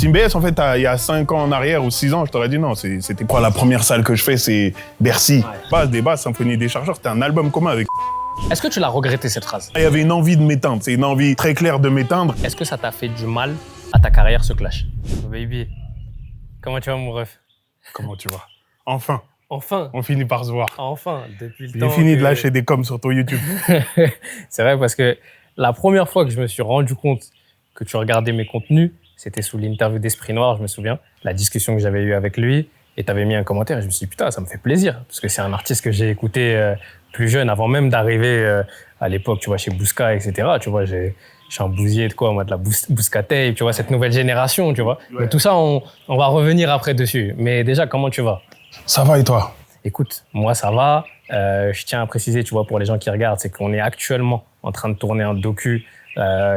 Team BS, en fait, il y a 5 ans en arrière ou 6 ans, je t'aurais dit non. C'était quoi la première salle que je fais, c'est Bercy. Base des bases, Symphonie des Chargeurs, c'était un album commun avec... Est-ce que tu l'as regretté, cette phrase? Il y avait une envie de m'éteindre, c'est une envie très claire de m'éteindre. Est-ce que ça t'a fait du mal à ta carrière, ce clash? Oh baby, comment tu vas, mon ref? Comment tu vas? Enfin. Enfin. On finit par se voir. Enfin, depuis le temps. J'ai fini de lâcher des coms sur ton YouTube. C'est vrai, parce que la première fois que je me suis rendu compte que tu regardais mes contenus, c'était sous l'interview d'Esprit Noir, je me souviens, la discussion que j'avais eue avec lui, et tu avais mis un commentaire, et je me suis dit, putain, ça me fait plaisir, parce que c'est un artiste que j'ai écouté plus jeune, avant même d'arriver à l'époque, tu vois, chez Bouska, etc. Tu vois, je suis un bousier de quoi, moi, de la Bouska Tape, tu vois, cette nouvelle génération, tu vois. Ouais. Mais tout ça, on va revenir après dessus. Mais déjà, comment tu vas? Ça va et toi? Écoute, moi, ça va. Je tiens à préciser, tu vois, pour les gens qui regardent, c'est qu'on est actuellement en train de tourner un docu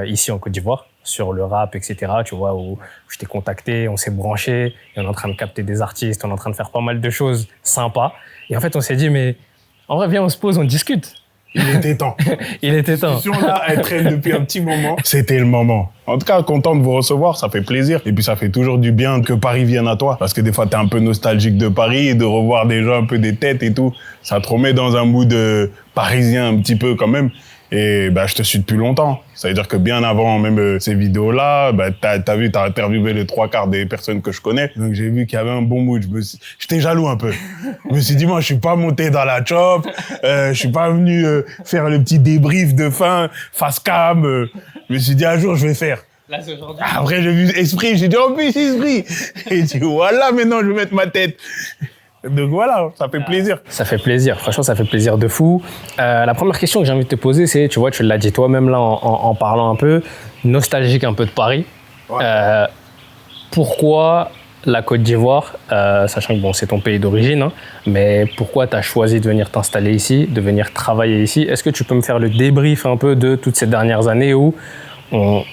ici en Côte d'Ivoire sur le rap, etc., tu vois, où je t'ai contacté, on s'est branché, et on est en train de capter des artistes, on est en train de faire pas mal de choses sympas. Et en fait, on s'est dit, mais en vrai, viens, on se pose, on discute. Il était temps. Il était temps. Cette discussion-là, elle traîne depuis un petit moment. C'était le moment. En tout cas, content de vous recevoir, ça fait plaisir. Et puis, ça fait toujours du bien que Paris vienne à toi. Parce que des fois, t'es un peu nostalgique de Paris et de revoir des gens un peu des têtes et tout. Ça te remet dans un mood parisien un petit peu quand même. Et bah, je te suis depuis longtemps. Ça veut dire que bien avant même ces vidéos-là, bah, t'as vu, t'as interviewé les 3/4 des personnes que je connais. Donc j'ai vu qu'il y avait un bon mood. J'étais jaloux un peu. Je me suis dit, moi, je suis pas monté dans la chop. Je suis pas venu faire le petit débrief de fin, face cam. Je me suis dit, un jour, je vais faire. Là, c'est aujourd'hui. Après, j'ai vu Esprit. J'ai dit, oh, plus Esprit. Et j'ai dit, voilà, maintenant, je vais mettre ma tête. Donc voilà, ça fait plaisir. Ça fait plaisir, franchement, ça fait plaisir de fou. La première question que j'ai envie de te poser, c'est, tu vois, tu l'as dit toi-même là en parlant un peu, nostalgique un peu de Paris. Ouais. Pourquoi la Côte d'Ivoire, sachant que bon, c'est ton pays d'origine, hein, mais pourquoi tu as choisi de venir t'installer ici, de venir travailler ici? Est-ce que tu peux me faire le débrief un peu de toutes ces dernières années où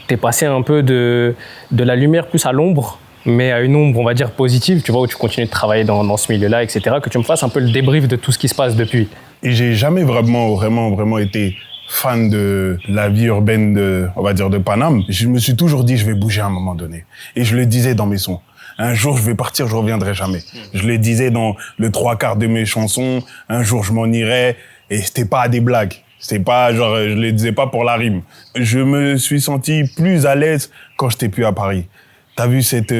t'es passé un peu de la lumière plus à l'ombre, mais à une ombre, on va dire, positive, tu vois, où tu continues de travailler dans ce milieu-là, etc., que tu me fasses un peu le débrief de tout ce qui se passe depuis. Et j'ai jamais vraiment été fan de la vie urbaine on va dire, de Paname. Je me suis toujours dit, je vais bouger à un moment donné. Et je le disais dans mes sons. Un jour, je vais partir, je reviendrai jamais. Je le disais dans le 3/4 de mes chansons. Un jour, je m'en irai. Et c'était pas des blagues. C'était pas, genre, je le disais pas pour la rime. Je me suis senti plus à l'aise quand j'étais plus à Paris. T'as vu cet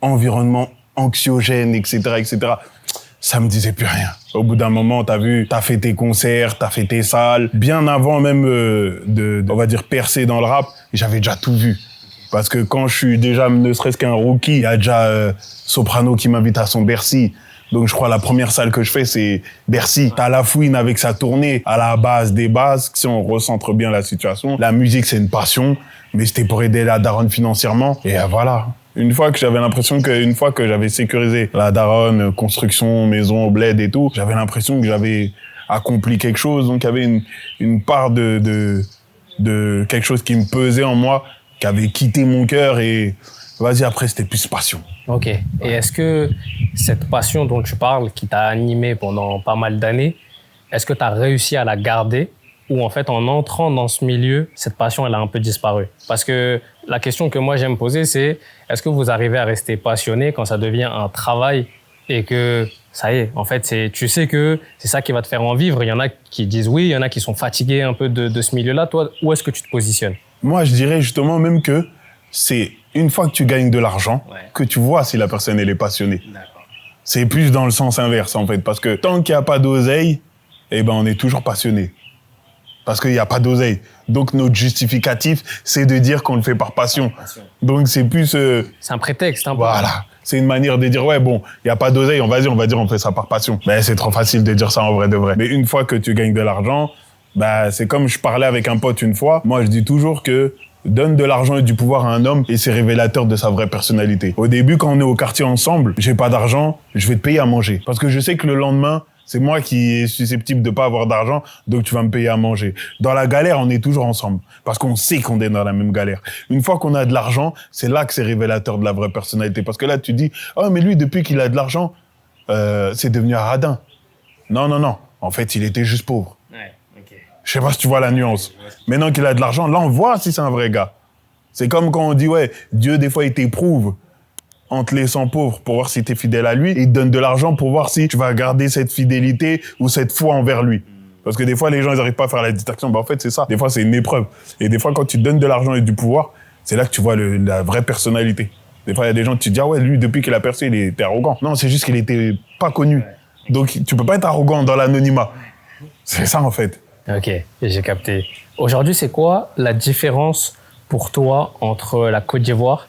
environnement anxiogène, etc., etc. Ça me disait plus rien. Au bout d'un moment, t'as vu, t'as fait tes concerts, t'as fait tes salles. Bien avant même on va dire, percer dans le rap, j'avais déjà tout vu. Parce que quand je suis déjà, ne serait-ce qu'un rookie, il y a déjà Soprano qui m'invite à son Bercy. Donc je crois la première salle que je fais, c'est Bercy. T'as La Fouine avec sa tournée à la base des bases, si on recentre bien la situation. La musique, c'est une passion, mais c'était pour aider la daronne financièrement. Et voilà. Une fois que j'avais sécurisé la daronne, construction, maison, bled et tout, j'avais l'impression que j'avais accompli quelque chose. Donc il y avait une part de quelque chose qui me pesait en moi, qui avait quitté mon cœur et vas-y, après, c'était plus passion. Ok. Et est-ce que cette passion dont tu parles, qui t'a animé pendant pas mal d'années, est-ce que tu as réussi à la garder ou en fait, en entrant dans ce milieu, cette passion, elle a un peu disparu? Parce que la question que moi j'aime poser, c'est est-ce que vous arrivez à rester passionné quand ça devient un travail et que ça y est, en fait, tu sais que c'est ça qui va te faire en vivre. Il y en a qui disent oui, il y en a qui sont fatigués un peu de ce milieu-là. Toi, où est-ce que tu te positionnes? Moi, je dirais justement même que c'est une fois que tu gagnes de l'argent, que tu vois si la personne, elle est passionnée. D'accord. C'est plus dans le sens inverse, en fait. Parce que tant qu'il n'y a pas d'oseille, eh ben, on est toujours passionné. Parce qu'il n'y a pas d'oseille. Donc, notre justificatif, c'est de dire qu'on le fait par passion. Donc, c'est plus... c'est un prétexte, hein. Voilà. C'est une manière de dire, ouais, bon, il n'y a pas d'oseille, on va dire, on fait ça par passion. Mais c'est trop facile de dire ça en vrai de vrai. Mais une fois que tu gagnes de l'argent, bah, c'est comme je parlais avec un pote une fois. Moi, je dis toujours que donne de l'argent et du pouvoir à un homme et c'est révélateur de sa vraie personnalité. Au début, quand on est au quartier ensemble, j'ai pas d'argent, je vais te payer à manger. Parce que je sais que le lendemain, c'est moi qui est susceptible de pas avoir d'argent, donc tu vas me payer à manger. Dans la galère, on est toujours ensemble. Parce qu'on sait qu'on est dans la même galère. Une fois qu'on a de l'argent, c'est là que c'est révélateur de la vraie personnalité. Parce que là, tu dis, oh, mais lui, depuis qu'il a de l'argent, c'est devenu un radin. Non, non, non. En fait, il était juste pauvre. Ouais, ok. Je sais pas si tu vois la nuance. Maintenant qu'il a de l'argent, là, on voit si c'est un vrai gars. C'est comme quand on dit, ouais, Dieu, des fois, il t'éprouve. en te laissant pauvre pour voir si tu es fidèle à lui, et il te donne de l'argent pour voir si tu vas garder cette fidélité ou cette foi envers lui. Parce que des fois, les gens, ils n'arrivent pas à faire la distinction. En fait, c'est ça. Des fois, c'est une épreuve. Et des fois, quand tu donnes de l'argent et du pouvoir, c'est là que tu vois la vraie personnalité. Des fois, il y a des gens qui te disent « Ah ouais, lui, depuis qu'il a percé, il était arrogant. » Non, c'est juste qu'il était pas connu. Donc, tu peux pas être arrogant dans l'anonymat. C'est ça, en fait. Ok, j'ai capté. Aujourd'hui, c'est quoi la différence pour toi entre la Côte d'Ivoire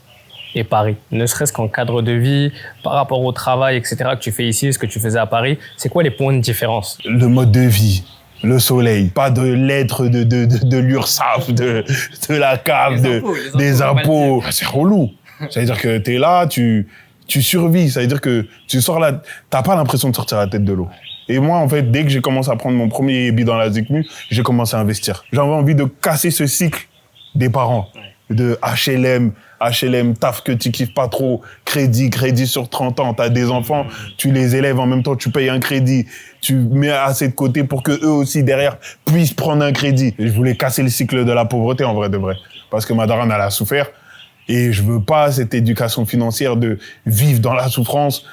et Paris? Ne serait-ce qu'en cadre de vie, par rapport au travail, etc., que tu fais ici, ce que tu faisais à Paris, c'est quoi les points de différence? Le mode de vie, le soleil, pas de lettres de l'URSSAF, de la CAF, des impôts. C'est relou. Ça veut dire que t'es là, tu survis. Ça veut dire que tu sors là, t'as pas l'impression de sortir la tête de l'eau. Et moi, en fait, dès que j'ai commencé à prendre mon premier billet dans la ZICMU, j'ai commencé à investir. J'avais envie de casser ce cycle des parents. De HLM, taf que tu kiffes pas trop, crédit sur 30 ans, t'as des enfants, tu les élèves en même temps, tu payes un crédit, tu mets assez de côté pour que eux aussi derrière puissent prendre un crédit. Et je voulais casser le cycle de la pauvreté en vrai de vrai. Parce que ma daronne, elle a souffert. Et je veux pas cette éducation financière de vivre dans la souffrance,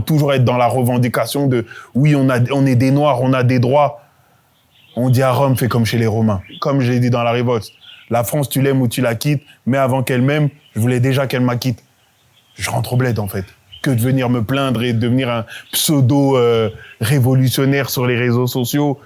toujours être dans la revendication de oui, on est des Noirs, on a des droits. On dit à Rome, fais comme chez les Romains. Comme je l'ai dit dans la révolte. La France, tu l'aimes ou tu la quittes, mais avant qu'elle m'aime, je voulais déjà qu'elle m'acquitte. Je rentre au bled, en fait. Que de venir me plaindre et devenir un pseudo-révolutionnaire sur les réseaux sociaux.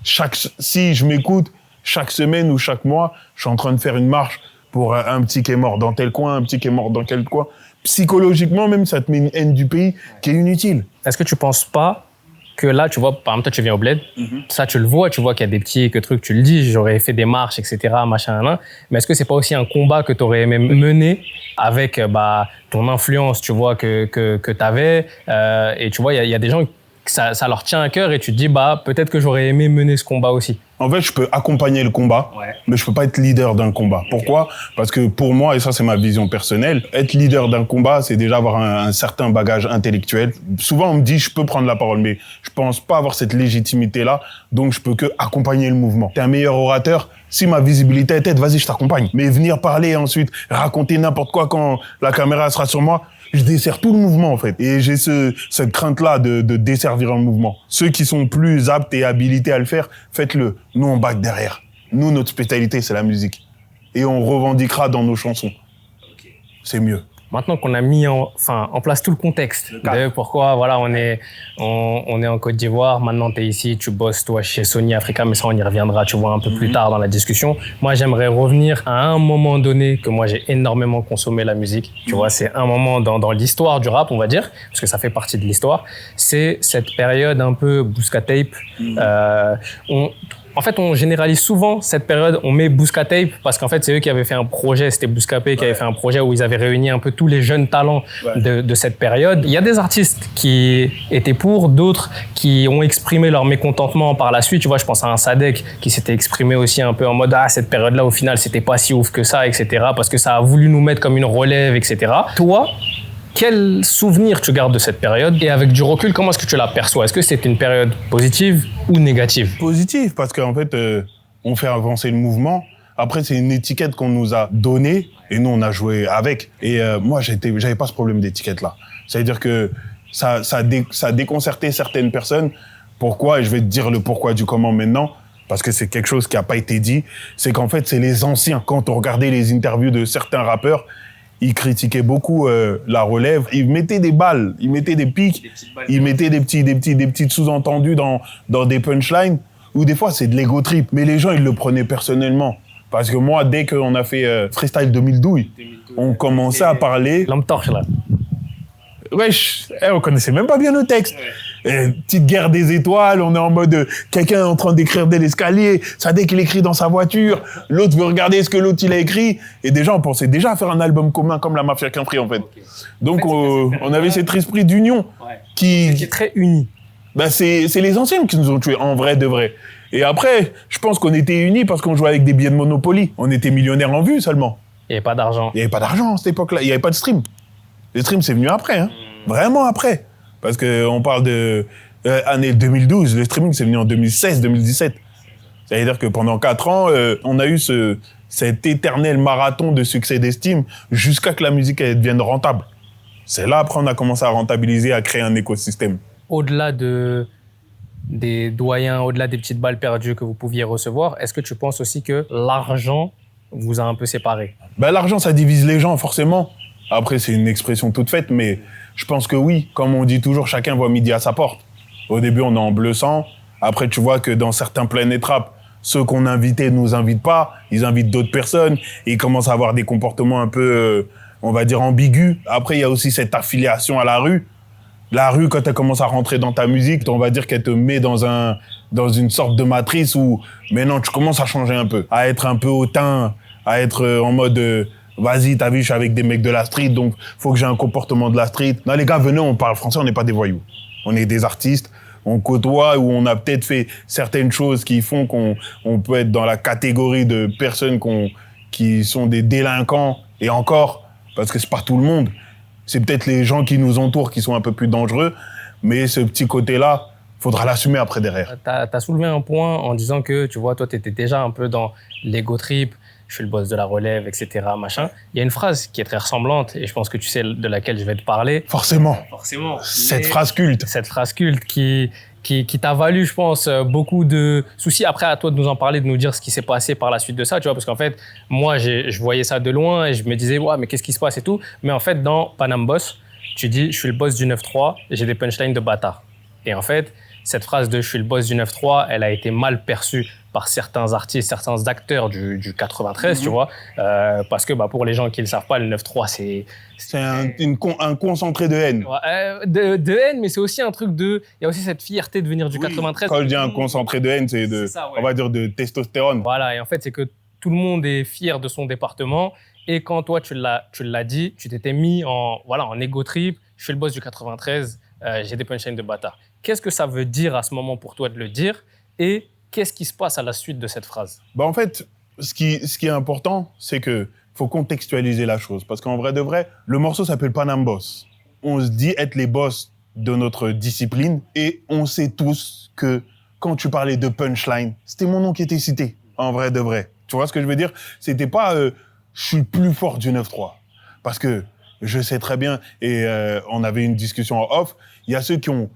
Si je m'écoute, chaque semaine ou chaque mois, je suis en train de faire une marche pour un petit qui est mort dans tel coin, un petit qui est mort dans quel coin. Psychologiquement, même, ça te met une haine du pays qui est inutile. Est-ce que tu penses pas que là, tu vois, par exemple, toi, tu viens au bled, ça, tu le vois, tu vois qu'il y a des petts trucs, tu le dis, j'aurais fait des marches, etc., machin, mais est-ce que c'est pas aussi un combat que tu aurais aimé mener avec ton influence, tu vois, que tu avais, et tu vois, il y a des gens que ça leur tient à cœur et tu te dis, peut-être que j'aurais aimé mener ce combat aussi. En fait, je peux accompagner le combat, mais je peux pas être leader d'un combat. Pourquoi ? Parce que pour moi, et ça c'est ma vision personnelle, être leader d'un combat, c'est déjà avoir un certain bagage intellectuel. Souvent, on me dit, je peux prendre la parole, mais je pense pas avoir cette légitimité-là, donc je peux que accompagner le mouvement. T'es un meilleur orateur, si ma visibilité est tête, vas-y, je t'accompagne. Mais venir parler et ensuite raconter n'importe quoi quand la caméra sera sur moi, je desserre tout le mouvement, en fait. Et j'ai cette crainte-là de desservir un mouvement. Ceux qui sont plus aptes et habilités à le faire, faites-le. Nous, on back derrière. Nous, notre spécialité, c'est la musique. Et on revendiquera dans nos chansons. C'est mieux. Maintenant qu'on a mis en place tout le contexte de pourquoi on est en Côte d'Ivoire, maintenant tu es ici, tu bosses toi chez Sony Africa, mais ça on y reviendra, tu vois, un peu plus tard dans la discussion. Moi j'aimerais revenir à un moment donné que moi j'ai énormément consommé la musique, tu vois, c'est un moment dans l'histoire du rap, on va dire, parce que ça fait partie de l'histoire, c'est cette période un peu Booska Tape. En fait, on généralise souvent cette période, on met Booska Tape parce qu'en fait, c'est eux qui avaient fait un projet, c'était Booska P qui avait fait un projet où ils avaient réuni un peu tous les jeunes talents de cette période. Il y a des artistes qui étaient pour, d'autres qui ont exprimé leur mécontentement par la suite. Tu vois, je pense à un Sadek qui s'était exprimé aussi un peu en mode « Ah, cette période-là, au final, c'était pas si ouf que ça, etc. » parce que ça a voulu nous mettre comme une relève, etc. Toi, quel souvenir tu gardes de cette période et avec du recul, comment est-ce que tu la perçois? Est-ce que c'était une période positive ou négative? Positive, parce qu'en fait, on fait avancer le mouvement. Après, c'est une étiquette qu'on nous a donnée et nous, on a joué avec. Et moi, j'avais pas ce problème d'étiquette-là. C'est-à-dire que ça déconcertait certaines personnes. Pourquoi? Et je vais te dire le pourquoi du comment maintenant. Parce que c'est quelque chose qui a pas été dit. C'est qu'en fait, c'est les anciens. Quand on regardait les interviews de certains rappeurs, ils critiquaient beaucoup la relève. Ils mettaient des balles, ils mettaient des pics, ils mettaient des petits sous-entendus dans des punchlines, où des fois c'est de l'ego trip. Mais les gens, ils le prenaient personnellement. Parce que moi, dès qu'on a fait Freestyle 2012, on commençait à parler... Lampe torche, là. Wesh, on connaissait même pas bien le texte. Petite guerre des étoiles, on est en mode quelqu'un est en train d'écrire dès l'escalier, ça dès qu'il écrit dans sa voiture, l'autre veut regarder ce que l'autre il a écrit, et déjà on pensait déjà à faire un album commun comme la Mafia Quinfri en fait. Donc on avait cet esprit d'union qui est très uni. C'est les anciens qui nous ont tués en vrai de vrai. Et après, je pense qu'on était unis parce qu'on jouait avec des billets de Monopoly. On était millionnaires en vue seulement. Il n'y avait pas d'argent. Il n'y avait pas d'argent à cette époque-là, il n'y avait pas de stream. Le stream c'est venu après, hein. Vraiment après. Parce qu'on parle de année 2012, le streaming c'est venu en 2016-2017. C'est-à-dire que pendant 4 ans, on a eu cet éternel marathon de succès d'estime jusqu'à que la musique elle devienne rentable. C'est là, après, on a commencé à rentabiliser, à créer un écosystème. Au-delà des doyens, au-delà des petites balles perdues que vous pouviez recevoir, est-ce que tu penses aussi que l'argent vous a un peu séparés? Ben, l'argent, ça divise les gens, forcément. Après, c'est une expression toute faite, mais je pense que oui. Comme on dit toujours, chacun voit midi à sa porte. Au début, on est en bleu sang. Après, tu vois que dans certains Planet Rap, ceux qu'on invitait ne nous invitent pas. Ils invitent d'autres personnes. Et ils commencent à avoir des comportements un peu, on va dire, ambigus. Après, il y a aussi cette affiliation à la rue. La rue, quand elle commence à rentrer dans ta musique, on va dire qu'elle te met dans une sorte de matrice où, maintenant, tu commences à changer un peu. À être un peu hautain, à être en mode, vas-y, t'as vu, je suis avec des mecs de la street, donc faut que j'ai un comportement de la street. Non, les gars, venez, on parle français, on n'est pas des voyous. On est des artistes, on côtoie, ou on a peut-être fait certaines choses qui font qu'on peut être dans la catégorie de personnes qui sont des délinquants, et encore, parce que c'est pas tout le monde. C'est peut-être les gens qui nous entourent qui sont un peu plus dangereux, mais ce petit côté-là, faudra l'assumer après derrière. T'as soulevé un point en disant que, tu vois, toi, t'étais déjà un peu dans l'ego trip, je suis le boss de la relève, etc., machin. Il y a une phrase qui est très ressemblante, et je pense que tu sais de laquelle je vais te parler. Forcément. Forcément. Cette phrase culte. Cette phrase culte qui t'a valu, je pense, beaucoup de soucis. Après, à toi de nous en parler, de nous dire ce qui s'est passé par la suite de ça, tu vois, parce qu'en fait, moi, je voyais ça de loin et je me disais, ouais, mais qu'est-ce qui se passe et tout. Mais en fait, dans Panam Boss, tu dis, je suis le boss du 9-3 et j'ai des punchlines de bâtard. Et en fait, cette phrase de je suis le boss du 9-3, elle a été mal perçue par certains artistes, certains acteurs du 93, tu vois, parce que pour les gens qui ne le savent pas, le 9-3, c'est un concentré de haine. Ouais, de haine, mais c'est aussi un truc de... Il y a aussi cette fierté de venir du 93. Quand je dis un concentré de haine, c'est ça, ouais. On va dire de testostérone. Voilà, et en fait, c'est que tout le monde est fier de son département. Et quand toi, tu l'as dit, tu t'étais mis en ego trip. Je suis le boss du 93, j'ai des punchlines de bâtard. Qu'est-ce que ça veut dire à ce moment pour toi de le dire? Et qu'est-ce qui se passe à la suite de cette phrase? En fait, ce qui est important, c'est que faut contextualiser la chose. Parce qu'en vrai de vrai, le morceau s'appelle Panam Boss. On se dit être les boss de notre discipline et on sait tous que quand tu parlais de punchline, c'était mon nom qui était cité, en vrai de vrai. Tu vois ce que je veux dire? C'était pas je suis plus fort du 9-3. Parce que je sais très bien, et on avait une discussion en off, il y a ceux qui ont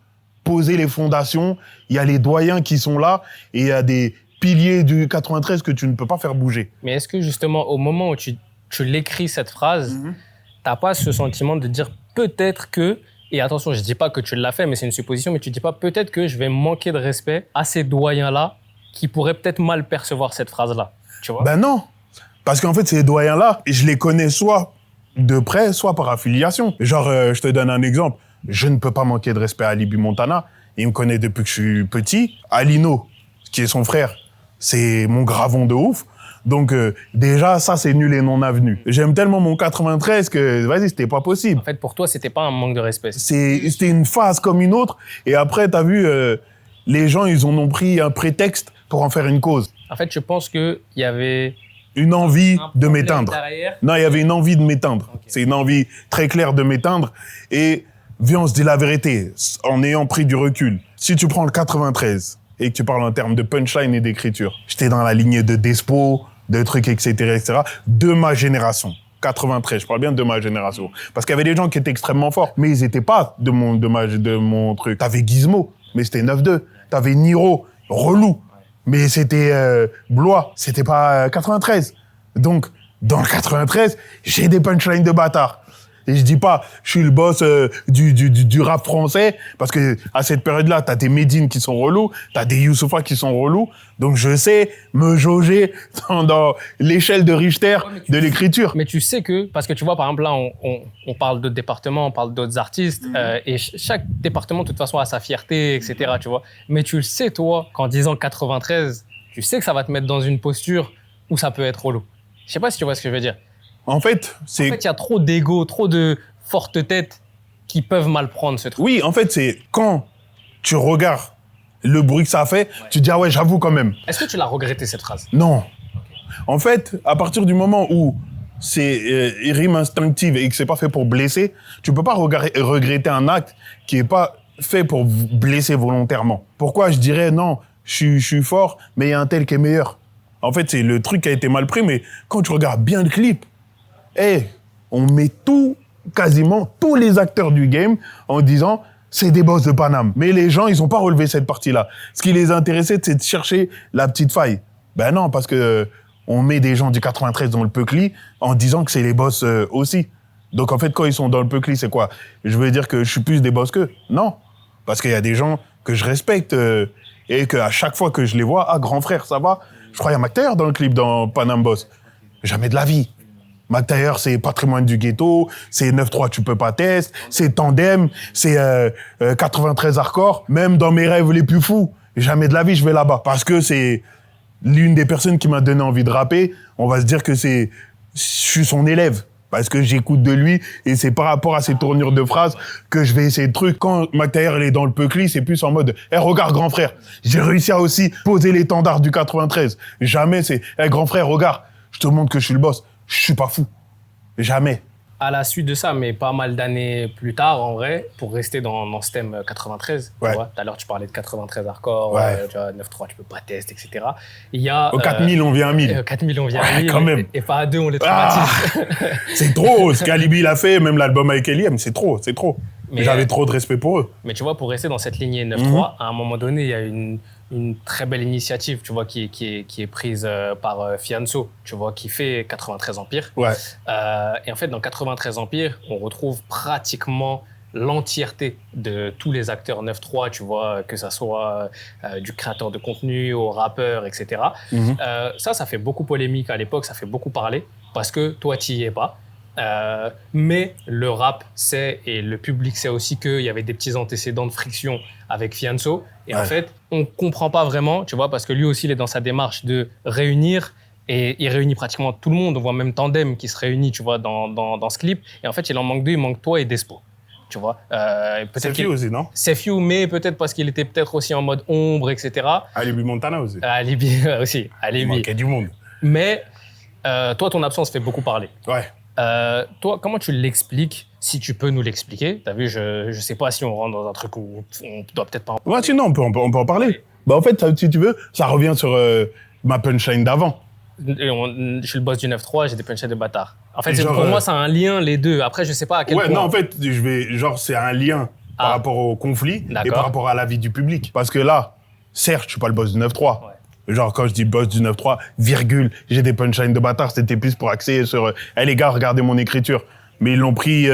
posé les fondations, il y a les doyens qui sont là, et il y a des piliers du 93 que tu ne peux pas faire bouger. Mais est-ce que justement, au moment où tu l'écris cette phrase, t'as pas ce sentiment de dire peut-être que, et attention, je dis pas que tu l'as fait, mais c'est une supposition, mais tu dis pas peut-être que je vais manquer de respect à ces doyens-là qui pourraient peut-être mal percevoir cette phrase-là, tu vois? Ben non, parce qu'en fait, ces doyens-là, je les connais soit de près, soit par affiliation. Genre, je te donne un exemple. Je ne peux pas manquer de respect à Ali B. Montana. Il me connaît depuis que je suis petit. Alino, qui est son frère, c'est mon gravon de ouf. Donc, déjà, ça, c'est nul et non avenu. J'aime tellement mon 93 que, vas-y, c'était pas possible. En fait, pour toi, c'était pas un manque de respect. C'était une phase comme une autre. Et après, t'as vu, les gens, ils en ont pris un prétexte pour en faire une cause. En fait, je pense qu'il y avait... une envie de m'éteindre. Derrière. Non, il y avait une envie de m'éteindre. Okay. C'est une envie très claire de m'éteindre. Et viens, on se dit la vérité, en ayant pris du recul. Si tu prends le 93 et que tu parles en termes de punchline et d'écriture, j'étais dans la lignée de Despo, de trucs, etc., de ma génération. 93, je parle bien de ma génération. Parce qu'il y avait des gens qui étaient extrêmement forts, mais ils n'étaient pas de mon truc. T'avais Gizmo, mais c'était 9-2. T'avais Niro, relou. Mais c'était Blois, c'était pas 93. Donc, dans le 93, j'ai des punchlines de bâtard. Et je dis pas, je suis le boss du rap français, parce que à cette période-là, t'as des Medine qui sont relous, t'as des Youssoupha qui sont relous, donc je sais me jauger dans l'échelle de Richter de l'écriture. Mais tu sais que, parce que tu vois, par exemple, là, on parle d'autres départements, on parle d'autres artistes, et chaque département, de toute façon, a sa fierté, etc., tu vois. Mais tu le sais, toi, qu'en disant 93, tu sais que ça va te mettre dans une posture où ça peut être relou. Je sais pas si tu vois ce que je veux dire. En fait, il y a trop d'ego, trop de fortes têtes qui peuvent mal prendre ce truc. Oui, en fait, c'est quand tu regardes le bruit que ça a fait, tu te dis, ah ouais, j'avoue quand même. Est-ce que tu l'as regretté, cette phrase? Non. Okay. En fait, à partir du moment où c'est rime instinctive et que c'est pas fait pour blesser, tu peux pas regretter un acte qui est pas fait pour blesser volontairement. Pourquoi je dirais, non, je suis fort, mais il y a un tel qui est meilleur. En fait, c'est le truc qui a été mal pris, mais quand tu regardes bien le clip, on met tout quasiment tous les acteurs du game en disant c'est des boss de Paname. Mais les gens, ils n'ont pas relevé cette partie-là. Ce qui les intéressait, c'est de chercher la petite faille. Ben non, parce que on met des gens du 93 dans le Peucli en disant que c'est les boss aussi. Donc en fait, quand ils sont dans le Peucli, c'est quoi? Je veux dire que je suis plus des boss qu'eux? Non. Parce qu'il y a des gens que je respecte et qu'à chaque fois que je les vois, ah, grand frère, ça va? Je crois qu'il y a Mac Taylor dans le clip, dans Paname Boss. Jamais de la vie. Mac Taylor, c'est Patrimoine du Ghetto, c'est 9-3 Tu peux pas test, c'est Tandem, c'est 93 Hardcore. Même dans mes rêves les plus fous, jamais de la vie je vais là-bas. Parce que c'est l'une des personnes qui m'a donné envie de rapper. On va se dire que je suis son élève. Parce que j'écoute de lui et c'est par rapport à ses tournures de phrases que je vais essayer de trucs. Quand Mac Taylor est dans le Peucli, c'est plus en mode « regarde grand frère, j'ai réussi à aussi poser l'étendard du 93. » Jamais c'est « grand frère, regarde, je te montre que je suis le boss. » Je suis pas fou. Jamais. À la suite de ça, mais pas mal d'années plus tard, en vrai, pour rester dans ce thème 93, ouais. Tu vois, tout à l'heure, tu parlais de 93 hardcore, ouais. Tu vois, 9-3, tu peux pas tester, etc. Il y a... Au 4000, on vient à 1000. 4000, on vient à 1000. Quand même. Et pas à 2, on les traumatise. C'est trop. Ce qu'Alibi l'a fait, même l'album avec Eliem, c'est trop. Mais j'avais trop de respect pour eux. Mais tu vois, pour rester dans cette lignée 9-3, à un moment donné, il y a une très belle initiative, tu vois, qui est prise par Fianso, tu vois, qui fait 93 Empire. Ouais. Et en fait, dans 93 Empire, on retrouve pratiquement l'entièreté de tous les acteurs 9-3, tu vois, que ça soit du créateur de contenu au rappeur, etc. Ça fait beaucoup polémique à l'époque, ça fait beaucoup parler, parce que toi, tu n'y es pas. Mais le rap sait et le public sait aussi qu'il y avait des petits antécédents de friction avec Fianso. Et en fait, on ne comprend pas vraiment, tu vois, parce que lui aussi, il est dans sa démarche de réunir. Et il réunit pratiquement tout le monde. On voit même Tandem qui se réunit, tu vois, dans ce clip. Et en fait, il en manque deux. Il manque toi et Despo. Tu vois. Sefiu aussi, non? Sefiu, mais peut-être parce qu'il était peut-être aussi en mode ombre, etc. Alibi Montana aussi. Alibi aussi. Alibi. Il manquait du monde. Mais toi, ton absence fait beaucoup parler. Ouais. Toi, comment tu l'expliques, si tu peux nous l'expliquer? T'as vu, je sais pas si on rentre dans un truc où on doit peut-être pas en parler. Ouais, sinon, on peut en parler. Bah, en fait, si tu veux, ça revient sur ma punchline d'avant. Je suis le boss du 9-3, j'ai des punchlines de bâtard. En fait, pour moi, c'est un lien, les deux. Après, je sais pas à quel point. Ouais, non, en fait, c'est un lien par rapport au conflit et par rapport à la vie du public. Parce que là, certes, je suis pas le boss du 9-3. Ouais. Genre, quand je dis boss du 9-3, virgule, j'ai des punchlines de bâtard, c'était plus pour axer sur hey, les gars, regardez mon écriture. Mais ils l'ont pris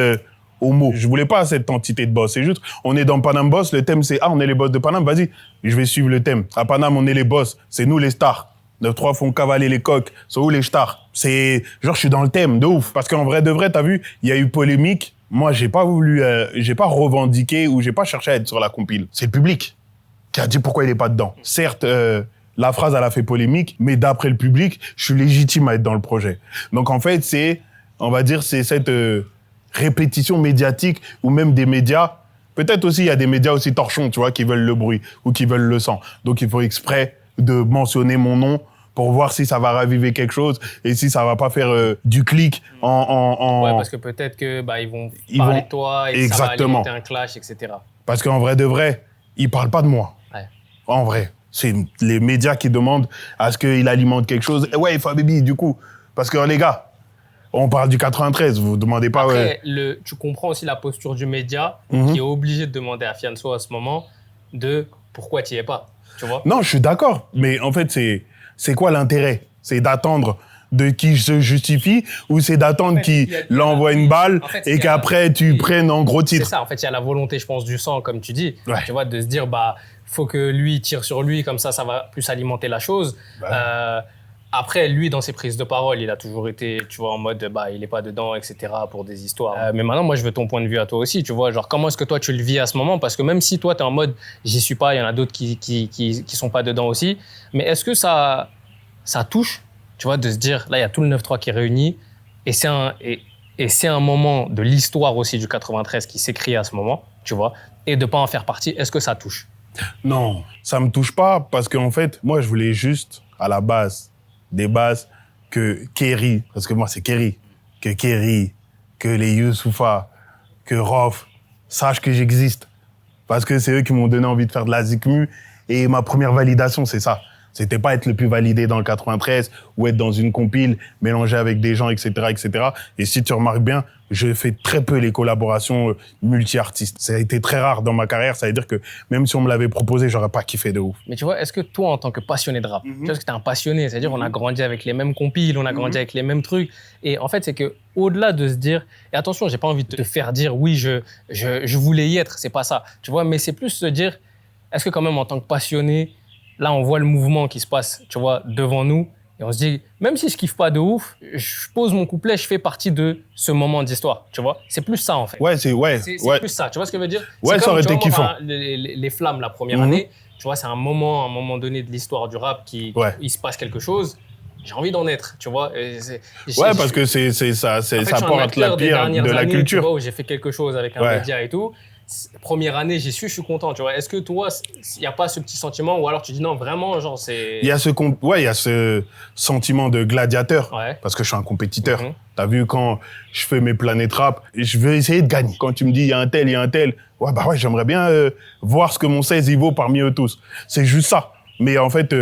au mot. Je voulais pas cette entité de boss. C'est juste, on est dans Paname Boss, le thème c'est on est les boss de Paname, vas-y, je vais suivre le thème. À Paname, on est les boss, c'est nous les stars. 9-3 font cavaler les coqs, c'est où les stars. C'est genre, je suis dans le thème, de ouf. Parce qu'en vrai de vrai, t'as vu, il y a eu polémique. Moi, j'ai pas revendiqué ou j'ai pas cherché à être sur la compile. C'est le public qui a dit pourquoi il est pas dedans. Certes, la phrase, elle a fait polémique, mais d'après le public, je suis légitime à être dans le projet. Donc, en fait, c'est cette répétition médiatique ou même des médias. Peut-être aussi, il y a des médias aussi torchons, tu vois, qui veulent le bruit ou qui veulent le sang. Donc, il faut exprès de mentionner mon nom pour voir si ça va raviver quelque chose et si ça va pas faire du clic en... Ouais, parce que peut-être que ils vont parler de toi et ça va alimenter un clash, etc. Parce qu'en vrai de vrai, ils parlent pas de moi. Ouais. En vrai. C'est les médias qui demandent à ce qu'il alimente quelque chose. Ouais, il faut Baby, du coup. Parce que les gars, on parle du 93, vous demandez pas... Après, tu comprends aussi la posture du média qui est obligé de demander à Fianso à ce moment de pourquoi tu n'y es pas, tu vois? Non, je suis d'accord. Mais en fait, c'est quoi l'intérêt? C'est d'attendre de qui se justifie ou c'est d'attendre qu'il l'envoie une balle et qu'après tu prennes en gros titre? C'est ça, en fait, il y a la volonté, je pense, du sang, comme tu dis. Ouais. Tu vois, de se dire, faut que lui tire sur lui, comme ça va plus alimenter la chose. Après, lui, dans ses prises de parole, il a toujours été, tu vois, en mode, il est pas dedans, etc., pour des histoires. Mais maintenant, moi, je veux ton point de vue à toi aussi, tu vois. Genre, comment est-ce que toi, tu le vis à ce moment? Parce que même si toi, t'es en mode, j'y suis pas, il y en a d'autres qui sont pas dedans aussi. Mais est-ce que ça touche, tu vois, de se dire, là, il y a tout le 9-3 qui est réuni, et c'est un moment de l'histoire aussi du 93 qui s'écrit à ce moment, tu vois, et de pas en faire partie, est-ce que ça touche? Non, ça me touche pas, parce qu'en fait, moi, je voulais juste, à la base, des bases, que Kerry, parce que moi, c'est Kerry, que les Youssoufa, que Rof, sachent que j'existe. Parce que c'est eux qui m'ont donné envie de faire de la Zikmu, et ma première validation, c'est ça. C'était pas être le plus validé dans le 93 ou être dans une compile mélangée avec des gens, etc., etc. Et si tu remarques bien, je fais très peu les collaborations multi-artistes. Ça a été très rare dans ma carrière. Ça veut dire que même si on me l'avait proposé, j'aurais pas kiffé de ouf. Mais tu vois, est-ce que toi, en tant que passionné de rap, tu vois, est-ce que t'es un passionné, c'est-à-dire on a grandi avec les mêmes compiles, on a grandi avec les mêmes trucs. Et en fait, c'est que au-delà de se dire, et attention, j'ai pas envie de te faire dire oui, je voulais y être, c'est pas ça. Tu vois, mais c'est plus se dire, est-ce que quand même en tant que passionné, là, on voit le mouvement qui se passe, tu vois, devant nous. Et on se dit, même si je kiffe pas de ouf, je pose mon couplet, je fais partie de ce moment d'histoire, tu vois. C'est plus ça, en fait. Ouais, c'est plus ça, tu vois ce que je veux dire? Ouais, c'est ça aurait été tu vois, kiffant. moi, les flammes, la première année, tu vois, c'est un moment donné de l'histoire du rap il se passe quelque chose. J'ai envie d'en être, tu vois. Parce que ça porte la pierre de la années, culture. Tu vois, où j'ai fait quelque chose avec un média et tout. Première année, j'y suis, je suis content, tu vois. Est-ce que toi, il n'y a pas ce petit sentiment ou alors tu dis non, vraiment, genre, c'est... Il y a ce sentiment de gladiateur, parce que je suis un compétiteur. T'as vu, quand je fais mes planètes rap, je veux essayer de gagner. Quand tu me dis, il y a un tel, j'aimerais bien voir ce que mon 16 il vaut parmi eux tous. C'est juste ça. Mais en fait,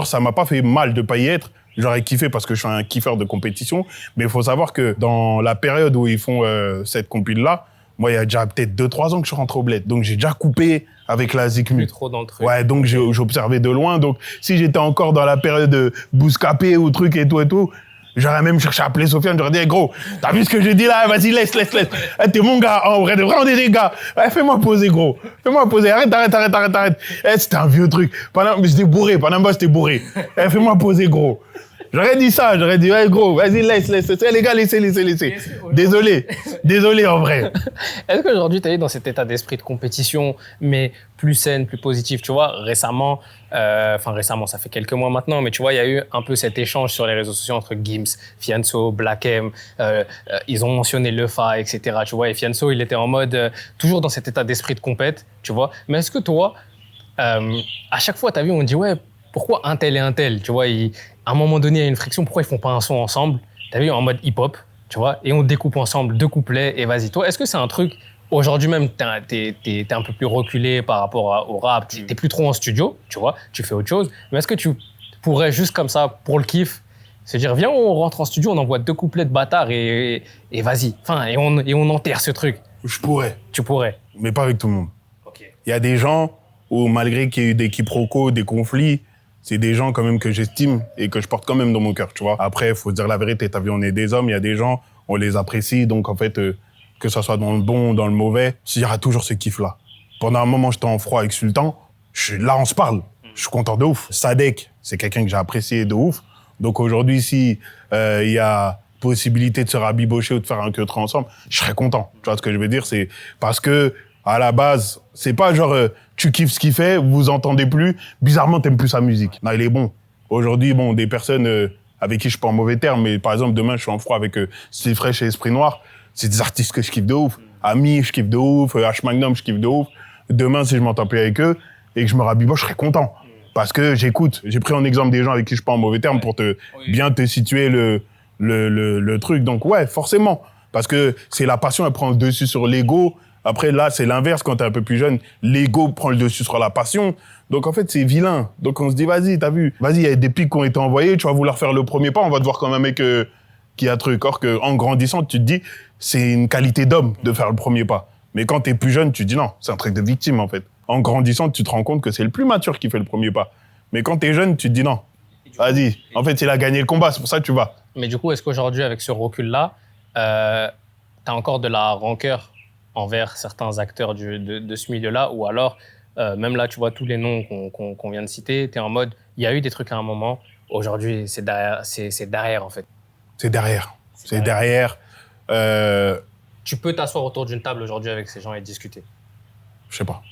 ça m'a pas fait mal de pas y être. J'aurais kiffé parce que je suis un kiffeur de compétition. Mais il faut savoir que dans la période où ils font cette compile-là, moi, il y a déjà peut-être 2-3 ans que je rentre au bled. Donc, j'ai déjà coupé avec la Zikmu. Plus trop dans le truc. Ouais, donc j'observais de loin. Donc, si j'étais encore dans la période de Bouscapé ou truc et tout, j'aurais même cherché à appeler Sofiane. J'aurais dit, hey, gros, t'as vu ce que j'ai dit là? Vas-y, laisse. T'es mon gars. En vrai, vraiment des gars. Ouais, fais-moi poser, gros. Fais-moi poser. Arrête. C'était un vieux truc. J'étais bourré. Panama, j'étais bourré. Fais-moi poser, gros. J'aurais dit ça, ouais, gros, vas-y, laisse. Les gars, laissez. Désolé, en vrai. Est-ce qu'aujourd'hui, tu es dans cet état d'esprit de compétition, mais plus saine, plus positif? Tu vois, récemment, ça fait quelques mois maintenant, mais tu vois, il y a eu un peu cet échange sur les réseaux sociaux entre Gims, Fianso, Black M. Ils ont mentionné Lefa, etc. Tu vois, et Fianso, il était en mode, toujours dans cet état d'esprit de compète, tu vois. Mais est-ce que toi, à chaque fois, tu as vu, on dit, ouais, pourquoi un tel et un tel? Tu vois, à un moment donné, il y a une friction, pourquoi ils font pas un son ensemble? T'as vu, en mode hip-hop, tu vois, et on découpe ensemble 2 couplets et vas-y. Toi, est-ce que c'est un truc, aujourd'hui même, t'es un peu plus reculé par rapport au rap, t'es plus trop en studio, tu vois, tu fais autre chose, mais est-ce que tu pourrais juste comme ça, pour le kiff, se dire, viens, on rentre en studio, on envoie 2 couplets de bâtard et vas-y, et on enterre ce truc? Je pourrais. Tu pourrais. Mais pas avec tout le monde. Ok. Il y a des gens où, malgré qu'il y ait eu des quiproquos, des conflits, c'est des gens quand même que j'estime et que je porte quand même dans mon cœur, tu vois. Après, il faut se dire la vérité. T'as vu, on est des hommes, il y a des gens, on les apprécie. Donc, en fait, que ça soit dans le bon ou dans le mauvais, il y aura toujours ce kiff-là. Pendant un moment, j'étais en froid avec Sultan. Là, on se parle. Je suis content de ouf. Sadek, c'est quelqu'un que j'ai apprécié de ouf. Donc, aujourd'hui, si il y a possibilité de se rabibocher ou de faire un queutru ensemble, je serais content. Tu vois ce que je veux dire? C'est parce que, à la base, c'est pas genre tu kiffes ce qu'il fait, vous vous entendez plus, bizarrement t'aimes plus sa musique. Non, il est bon. Aujourd'hui, des personnes avec qui je suis pas en mauvais terme, mais par exemple demain je suis en froid avec Steve Fresh et Esprit Noir, c'est des artistes que je kiffe de ouf. Ami, je kiffe de ouf, H Magnum, je kiffe de ouf. Demain, si je m'entends plus avec eux et que je me rabiboche, je serais content. Parce que j'écoute. J'ai pris en exemple des gens avec qui je suis pas en mauvais terme pour bien te situer le truc. Donc ouais, forcément. Parce que c'est la passion, elle prend le dessus sur l'ego. Après, là, c'est l'inverse. Quand t'es un peu plus jeune, l'ego prend le dessus sur la passion. Donc, en fait, c'est vilain. Donc, on se dit, vas-y, t'as vu. Vas-y, il y a des pics qui ont été envoyés. Tu vas vouloir faire le premier pas. On va te voir comme un mec qui a un truc. Or qu'en grandissant, tu te dis, c'est une qualité d'homme de faire le premier pas. Mais quand t'es plus jeune, tu te dis non, c'est un truc de victime, en fait. En grandissant, tu te rends compte que c'est le plus mature qui fait le premier pas. Mais quand t'es jeune, tu te dis non. Vas-y. En fait, il a gagné le combat. C'est pour ça que tu vas. Mais du coup, est-ce qu'aujourd'hui, avec ce recul-là, t'as encore de la rancœur envers certains acteurs de ce milieu-là, ou alors, même là, tu vois, tous les noms qu'on vient de citer, tu es en mode, il y a eu des trucs à un moment, aujourd'hui, c'est derrière, en fait. C'est derrière. C'est derrière. Tu peux t'asseoir autour d'une table aujourd'hui avec ces gens et discuter? Je sais pas.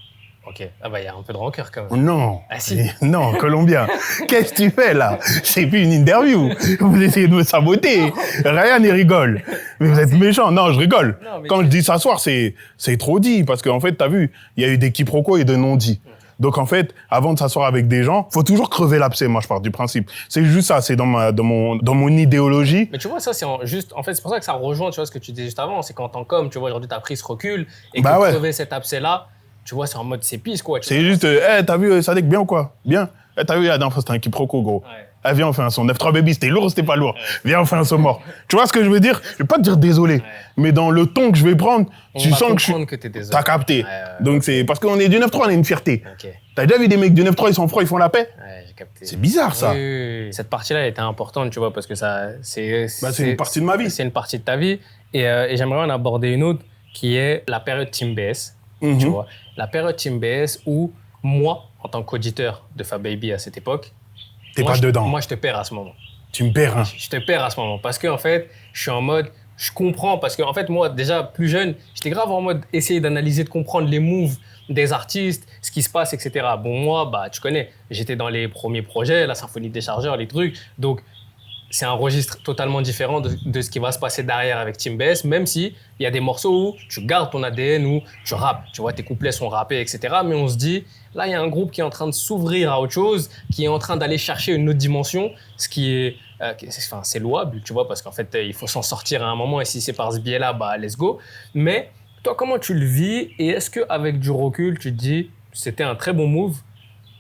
Ok. Ah bah, il y a un peu de rancœur, quand même. Non. Ah si. Non, Colombien. Qu'est-ce que tu fais, là? C'est plus une interview. Vous essayez de me saboter. Ryan, il rigole. Mais vous êtes méchant. Non, je rigole. Non, quand je dis s'asseoir, c'est trop dit. Parce qu'en fait, t'as vu, il y a eu des quiproquos et de non-dits. Donc, en fait, avant de s'asseoir avec des gens, faut toujours crever l'abcès. Moi, je pars du principe. C'est juste ça. C'est dans mon idéologie. Mais tu vois, ça, c'est juste, en fait, c'est pour ça que ça rejoint, tu vois, ce que tu disais juste avant. C'est qu'en tant qu'homme, tu vois, aujourd'hui, t'as pris ce recul et que crever cet abcès-là, tu vois, c'est en mode, c'est pisse, quoi. C'est juste, t'as vu Sadek, bien ou quoi? Bien. T'as vu, la dernière fois, c'était un quiproquo, gros. Ouais. Ah, viens, on fait un son. 9-3 baby, c'était lourd ou c'était pas lourd? Viens, on fait un son mort. Tu vois ce que je veux dire? Je vais pas te dire désolé, mais dans le ton que je vais prendre, tu sens que je suis. Que t'es désolé. T'as capté. Donc c'est parce qu'on est du 9-3, on a une fierté. Ok. T'as déjà vu des mecs du 9-3, ils sont froids, ils font la paix? Ouais, j'ai capté. C'est bizarre, ça. Oui. Cette partie-là, elle était importante, tu vois, parce que ça, c'est une partie de ma vie. C'est une partie de ta vie. Et j'aimerais en aborder une autre qui est la période Team BS. Tu vois, la période Team BS où moi, en tant qu'auditeur de Fab Baby à cette époque, T'es pas dedans. Moi, je te perds à ce moment. Tu me perds, hein. Je te perds à ce moment. Parce qu'en fait, je suis en mode, je comprends. Parce qu'en fait, moi, déjà plus jeune, j'étais grave en mode essayer d'analyser, de comprendre les moves des artistes, ce qui se passe, etc. Bon, moi, bah, tu connais, j'étais dans les premiers projets, la symphonie des chargeurs, les trucs. Donc, c'est un registre totalement différent de ce qui va se passer derrière avec Team BS, même si il y a des morceaux où tu gardes ton ADN, où tu rappes, tu vois, tes couplets sont rappés, etc. Mais on se dit, là, il y a un groupe qui est en train de s'ouvrir à autre chose, qui est en train d'aller chercher une autre dimension, ce qui est, c'est louable, tu vois, parce qu'en fait, il faut s'en sortir à un moment, et si c'est par ce biais-là, bah, let's go. Mais toi, comment tu le vis, et est-ce qu'avec du recul, tu te dis, c'était un très bon move,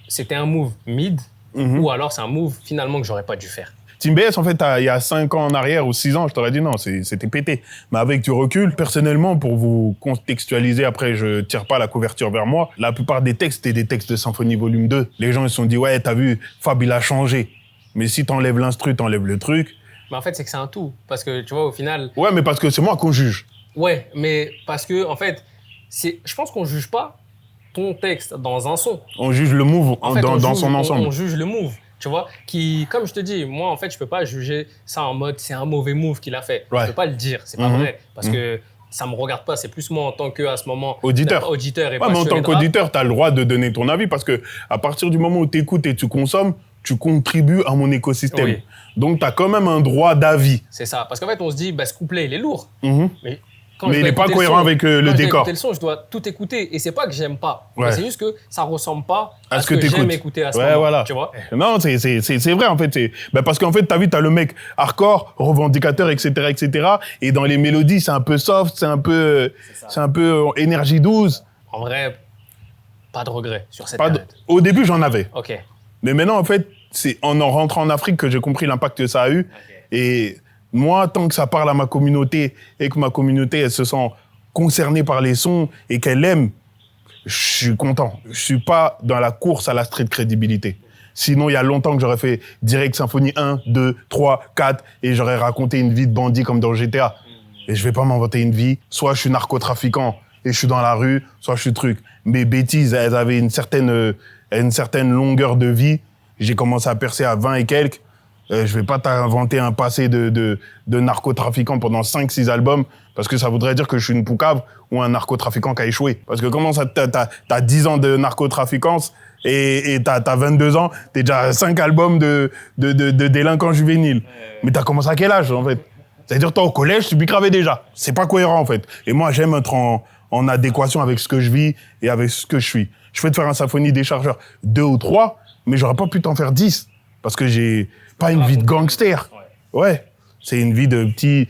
c'était un move mid, ou alors c'est un move finalement que j'aurais pas dû faire? Team BS, en fait, il y a 5 ans en arrière ou 6 ans, je t'aurais dit non, c'était pété. Mais avec du recul, personnellement, pour vous contextualiser, après, je tire pas la couverture vers moi, la plupart des textes étaient des textes de Symphonie Volume 2. Les gens, ils se sont dit, ouais, t'as vu, Fab, il a changé. Mais si t'enlèves l'instru, t'enlèves le truc. Mais en fait, c'est que c'est un tout. Parce que, tu vois, au final... Ouais, mais parce que c'est moi qu'on juge. Ouais, mais parce que, en fait, je pense qu'on juge pas ton texte dans un son. On juge le move dans son ensemble. On juge le move. Tu vois, qui, comme je te dis, moi, en fait, je peux pas juger ça en mode c'est un mauvais move qu'il a fait. Ouais. Je peux pas le dire, c'est pas vrai. Parce que ça me regarde pas, c'est plus moi en tant que, à ce moment, auditeur et ouais, mais en tant qu'auditeur, tu as le droit de donner ton avis parce que à partir du moment où tu écoutes et tu consommes, tu contribues à mon écosystème. Oui. Donc, tu as quand même un droit d'avis. C'est ça. Parce qu'en fait, on se dit, bah, ce couplet, il est lourd. Mais il n'est pas cohérent avec le décor. Quand je son, je dois tout écouter. Et c'est pas que j'aime pas. Ouais. C'est juste que ça ressemble pas à ce que que j'aime écouter à ce moment. Voilà. Tu vois? Non, c'est vrai, en fait. Parce qu'en fait, t'as vu, t'as le mec hardcore, revendicateur, etc. Et dans les mélodies, c'est un peu soft, c'est un peu énergie douce. En vrai, pas de regret sur cette période. Au début, j'en avais. Ok. Mais maintenant, en fait, c'est en rentrant en Afrique que j'ai compris l'impact que ça a eu. Okay. Et moi, tant que ça parle à ma communauté et que ma communauté, elle se sent concernée par les sons et qu'elle aime, je suis content. Je suis pas dans la course à la street crédibilité. Sinon, il y a longtemps que j'aurais fait direct Symphonie 1, 2, 3, 4 et j'aurais raconté une vie de bandit comme dans GTA. Et je vais pas m'inventer une vie. Soit je suis narcotrafiquant et je suis dans la rue, soit je suis truc. Mes bêtises, elles avaient une certaine longueur de vie. J'ai commencé à percer à 20 et quelques. Je vais pas t'inventer un passé de narcotrafiquant pendant 5-6 albums parce que ça voudrait dire que je suis une poucave ou un narcotrafiquant qui a échoué. Parce que comment ça, t'as 10 ans de narcotrafiquance et t'as 22 ans, t'es déjà à 5 albums de délinquants juvéniles. Mais t'as commencé à quel âge, en fait? C'est-à-dire, toi, au collège, tu bicravais déjà. C'est pas cohérent, en fait. Et moi, j'aime être en adéquation avec ce que je vis et avec ce que je suis. Je peux te faire un Symphonie des chargeurs 2 ou 3, mais j'aurais pas pu t'en faire 10 parce que j'ai pas une vie de gangster. Ouais. C'est une vie de petit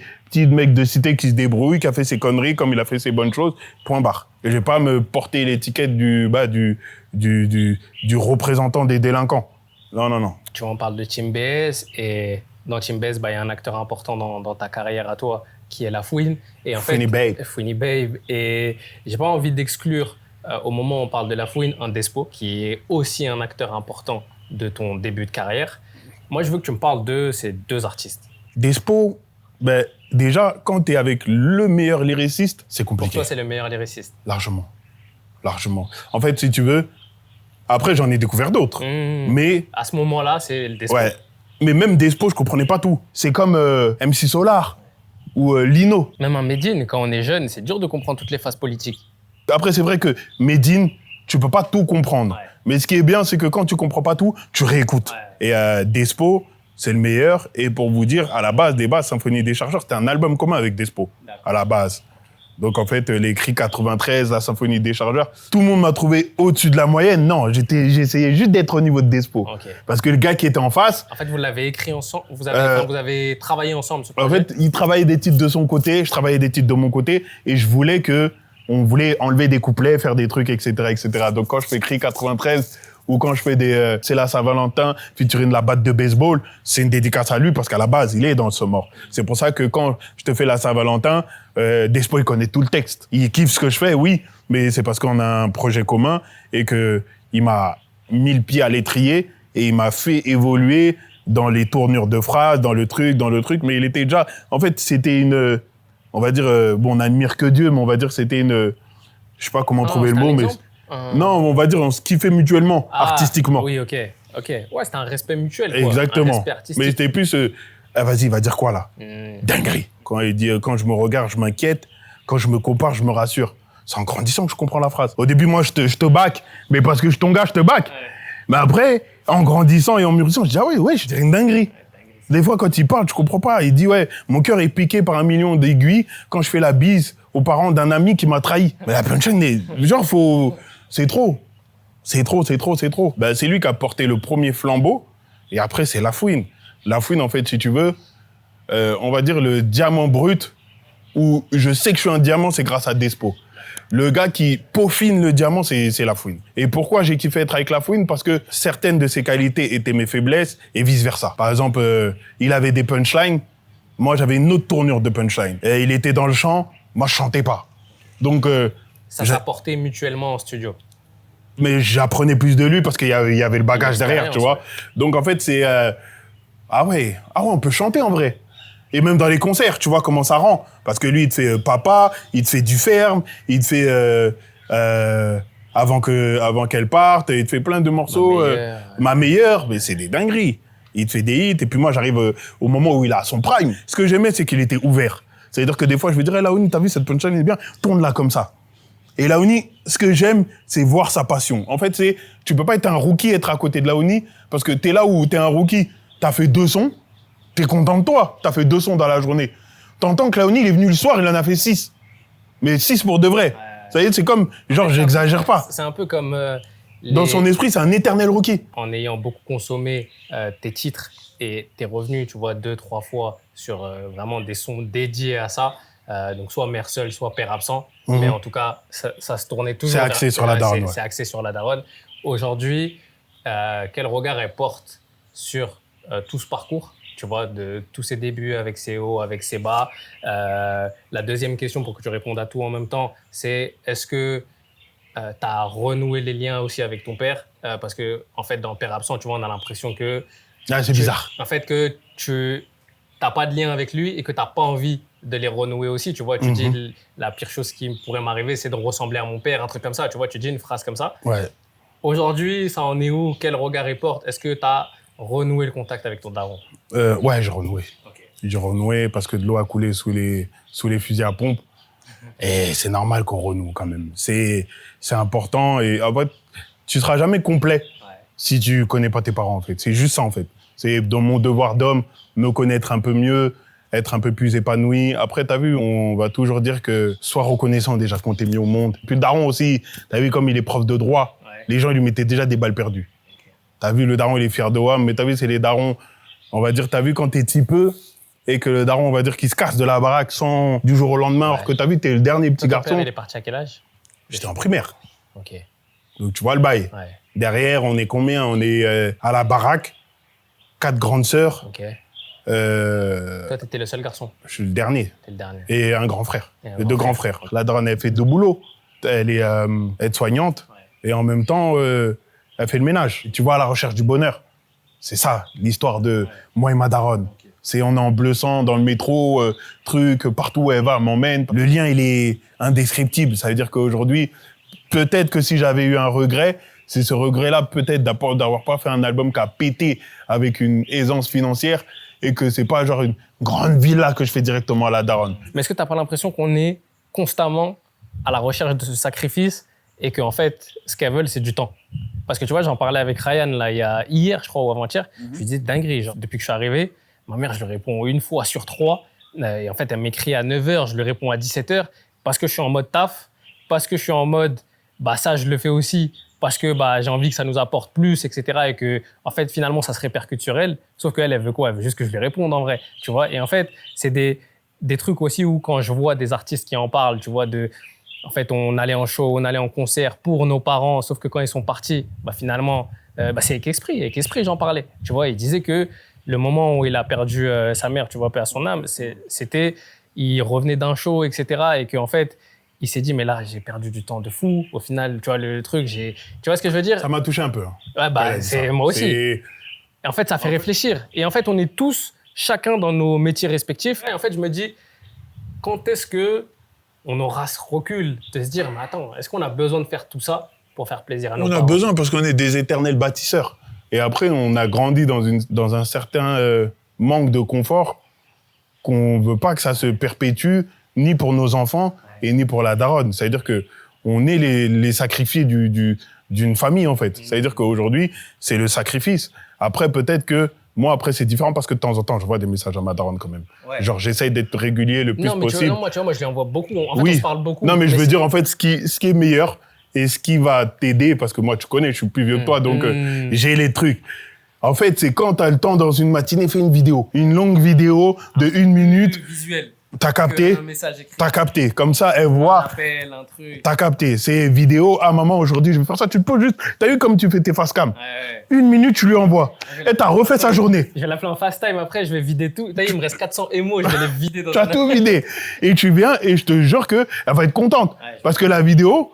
mec de cité qui se débrouille, qui a fait ses conneries comme il a fait ses bonnes choses, point barre. Et je vais pas me porter l'étiquette du représentant des délinquants. Non. Tu vois, on parle de Team BS et dans Team BS, bah, y a un acteur important dans ta carrière à toi qui est La Fouine. Et en Fouini fait, Babe. Fouini Babe. Et j'ai pas envie d'exclure, au moment où on parle de La Fouine, un Despo qui est aussi un acteur important de ton début de carrière. Moi, je veux que tu me parles de ces deux artistes. Despo, ben, déjà, quand tu es avec le meilleur lyriciste, c'est compliqué. Pour toi, c'est le meilleur lyriciste? Largement. En fait, si tu veux, après, j'en ai découvert d'autres. Mais à ce moment-là, c'est le Despo. Ouais. Mais même Despo, je comprenais pas tout. C'est comme MC Solar ou Lino. Même un Medine, quand on est jeune, c'est dur de comprendre toutes les phases politiques. Après, c'est vrai que Medine, tu peux pas tout comprendre. Ouais. Mais ce qui est bien, c'est que quand tu comprends pas tout, tu réécoutes. Ouais. Et Despo, c'est le meilleur. Et pour vous dire, à la base des bases, Symphonie des chargeurs, c'était un album commun avec Despo. À la base. Donc en fait, les cris 93, la Symphonie des chargeurs, tout le monde m'a trouvé au-dessus de la moyenne. Non, j'essayais juste d'être au niveau de Despo. Okay. Parce que le gars qui était en face... En fait, vous l'avez écrit ensemble, vous avez travaillé ensemble. En fait, il travaillait des titres de son côté, je travaillais des titres de mon côté, et je voulais que on voulait enlever des couplets, faire des trucs, etc., etc. Donc quand je fais Cri 93 ou quand je fais des c'est la Saint-Valentin featuring la batte de baseball, c'est une dédicace à lui parce qu'à la base, il est dans ce mort. C'est pour ça que quand je te fais la Saint-Valentin, Despo, il connaît tout le texte. Il kiffe ce que je fais, oui, mais c'est parce qu'on a un projet commun et que il m'a mis le pied à l'étrier et il m'a fait évoluer dans les tournures de phrases, dans le truc, mais il était déjà... En fait, c'était une... On va dire... bon, on n'admire que Dieu, mais on va dire que c'était une... Je sais pas comment trouver le mot, mais... Non, on va dire on se kiffait mutuellement, artistiquement. Oui, ok. Ouais, c'était un respect mutuel, quoi. Exactement. Un respect artistique. Mais c'était plus... vas-y, il va dire quoi, là Dinguerie. Quand il dit, quand je me regarde, je m'inquiète. Quand je me compare, je me rassure. C'est en grandissant que je comprends la phrase. Au début, moi, je te back, mais parce que je suis ton gars, je te back. Ouais. Mais après, en grandissant et en mûrissant, je dis, ah ouais, je dirais une dinguerie. Des fois, quand il parle, je comprends pas. Il dit, ouais, mon cœur est piqué par 1 million d'aiguilles quand je fais la bise aux parents d'un ami qui m'a trahi. Mais la punchline, genre, c'est trop. C'est trop. Ben, c'est lui qui a porté le premier flambeau. Et après, c'est Lafouine. Lafouine, en fait, si tu veux, on va dire le diamant brut, où je sais que je suis un diamant, c'est grâce à Despo. Le gars qui peaufine le diamant, c'est Lafouine. Et pourquoi j'ai kiffé être avec Lafouine? Parce que certaines de ses qualités étaient mes faiblesses et vice-versa. Par exemple, il avait des punchlines. Moi, j'avais une autre tournure de punchline. Et il était dans le chant. Moi, je chantais pas. Donc... ça s'apportait mutuellement en studio. Mais j'apprenais plus de lui parce qu'il y avait le bagage derrière, tu vois. Donc, en fait, c'est... Ah ouais, on peut chanter en vrai. Et même dans les concerts, tu vois comment ça rend. Parce que lui, il te fait papa, il te fait du ferme, il te fait avant qu'elle parte, il te fait plein de morceaux. Ma meilleure, mais c'est des dingueries. Il te fait des hits, et puis moi, j'arrive au moment où il a son prime. Ce que j'aimais, c'est qu'il était ouvert. C'est-à-dire que des fois, je lui dirais, Laouni, t'as vu cette punchline, elle est bien, tourne-la comme ça. Et Laouni, ce que j'aime, c'est voir sa passion. En fait, tu peux pas être un rookie, être à côté de Laouni, parce que t'es là où t'es un rookie, t'as fait 2 sons, t'es content de toi, t'as fait 2 sons dans la journée. T'entends que Laouni, il est venu le soir, il en a fait 6. Mais 6 pour de vrai. Ça y est, c'est comme, genre, j'exagère pas. C'est un peu comme... Dans son esprit, c'est un éternel rookie. En ayant beaucoup consommé tes titres et t'es revenu, tu vois, 2-3 fois sur vraiment des sons dédiés à ça, donc soit mère seule, soit père absent, mais en tout cas, ça se tournait toujours... C'est axé sur la daronne. C'est axé sur la daronne. Aujourd'hui, quel regard elle porte sur tout ce parcours, tu vois, de tous ses débuts avec ses hauts, avec ses bas. La deuxième question, pour que tu répondes à tout en même temps, c'est est-ce que tu as renoué les liens aussi avec ton père? Parce que, en fait, dans Père absent, tu vois, on a l'impression que... c'est bizarre. En fait, que tu n'as pas de lien avec lui et que tu n'as pas envie de les renouer aussi, tu vois. Tu dis, la pire chose qui pourrait m'arriver, c'est de ressembler à mon père, un truc comme ça, tu vois. Tu dis une phrase comme ça. Ouais. Aujourd'hui, ça en est où? Quel regard il porte? Est-ce que tu as renoué le contact avec ton daron? Ouais, j'ai renoué. Okay. J'ai renoué parce que de l'eau a coulé sous les fusils à pompe. Et c'est normal qu'on renoue quand même. C'est important. Et en fait, tu seras jamais complet si tu connais pas tes parents, en fait. C'est juste ça, en fait. C'est dans mon devoir d'homme, me connaître un peu mieux, être un peu plus épanoui. Après, t'as vu, on va toujours dire que sois reconnaissant déjà qu'on t'ait mis au monde. Puis le daron aussi, t'as vu comme il est prof de droit, les gens lui mettaient déjà des balles perdues. Okay. T'as vu, le daron, il est fier de WAM, mais t'as vu, c'est les darons, on va dire, t'as vu quand t'es petit peu, et que le daron, on va dire, qu'il se casse de la baraque sans du jour au lendemain, alors que t'as vu, t'es le dernier petit garçon. Ton père, il est parti à quel âge? J'étais en primaire. Ok. Donc tu vois le bail. Ouais. Derrière, on est combien? On est à la baraque, 4 grandes sœurs. Ok. Toi, t'étais le seul garçon? Je suis le dernier. T'es le dernier. Et un grand frère. Les 2 grands frères. La daronne, elle fait 2 boulots. Elle est aide-soignante. Ouais. Et en même temps, elle fait le ménage. Et tu vois, à la recherche du bonheur. C'est ça, l'histoire de moi et ma daronne. Okay. C'est on est en bleu sang dans le métro, partout où elle va, elle m'emmène. Le lien, il est indescriptible. Ça veut dire qu'aujourd'hui, peut-être que si j'avais eu un regret, c'est ce regret-là, peut-être d'avoir pas fait un album qui a pété avec une aisance financière et que c'est pas genre une grande villa que je fais directement à la daronne. Mais est-ce que t'as pas l'impression qu'on est constamment à la recherche de ce sacrifice et qu'en fait, ce qu'elles veulent, c'est du temps? Parce que tu vois, j'en parlais avec Ryan là, hier, je crois, ou avant-hier. Je lui disais dinguerie. Genre, depuis que je suis arrivé, ma mère, je lui réponds 1 fois sur 3. Et en fait, elle m'écrit à 9h, je lui réponds à 17h parce que je suis en mode taf, parce que je suis en mode, ça, je le fais aussi, parce que j'ai envie que ça nous apporte plus, etc. Et que, en fait, finalement, ça se répercute sur elle. Sauf qu'elle, elle veut quoi? Elle veut juste que je lui réponde en vrai, tu vois. Et en fait, c'est des trucs aussi où, quand je vois des artistes qui en parlent, tu vois, en fait, on allait en show, on allait en concert pour nos parents, sauf que quand ils sont partis, finalement, c'est avec Esprit, j'en parlais. Tu vois, il disait que le moment où il a perdu sa mère, tu vois, paix à son âme, c'était, il revenait d'un show, etc. Et qu'en fait, il s'est dit, mais là, j'ai perdu du temps de fou. Au final, tu vois, le truc, tu vois ce que je veux dire? Ça m'a touché un peu. Ouais, c'est moi aussi. Et en fait, ça fait réfléchir. Et en fait, on est tous, chacun dans nos métiers respectifs. Et en fait, je me dis, quand est-ce que on aura ce recul de se dire, mais attends, est-ce qu'on a besoin de faire tout ça pour faire plaisir à nos parents? On a besoin parce qu'on est des éternels bâtisseurs. Et après, on a grandi dans un certain manque de confort qu'on veut pas que ça se perpétue, ni pour nos enfants et ni pour la daronne. C'est-à-dire que on est les sacrifiés d'une famille, en fait. C'est-à-dire qu'aujourd'hui, c'est le sacrifice. Après, peut-être que moi, après, c'est différent parce que de temps en temps, je vois des messages à ma daronne quand même. Ouais. Genre, j'essaye d'être régulier le plus possible. Moi, je les envoie beaucoup. En fait, on se parle beaucoup. Non, mais je veux dire, en fait, ce qui est meilleur et ce qui va t'aider, parce que moi, tu connais, je suis plus vieux que toi, donc j'ai les trucs. En fait, c'est quand t'as le temps dans une matinée, fais une vidéo. Une longue vidéo de 1 minute. Visuel. T'as capté? T'as capté. Comme ça, elle voit. Un truc. T'as capté. C'est vidéo. Ah, maman, aujourd'hui, je vais faire ça. Tu peux juste. T'as vu comme tu fais tes face cam? 1 minute, tu lui envoies. Et t'as refait sa journée. Je vais l'appeler en fast time après, je vais vider tout. T'as vu, il me reste 400 émos, je vais les vider dans Tu as tout vidé. Et tu viens et je te jure qu'elle va être contente. Parce que la vidéo,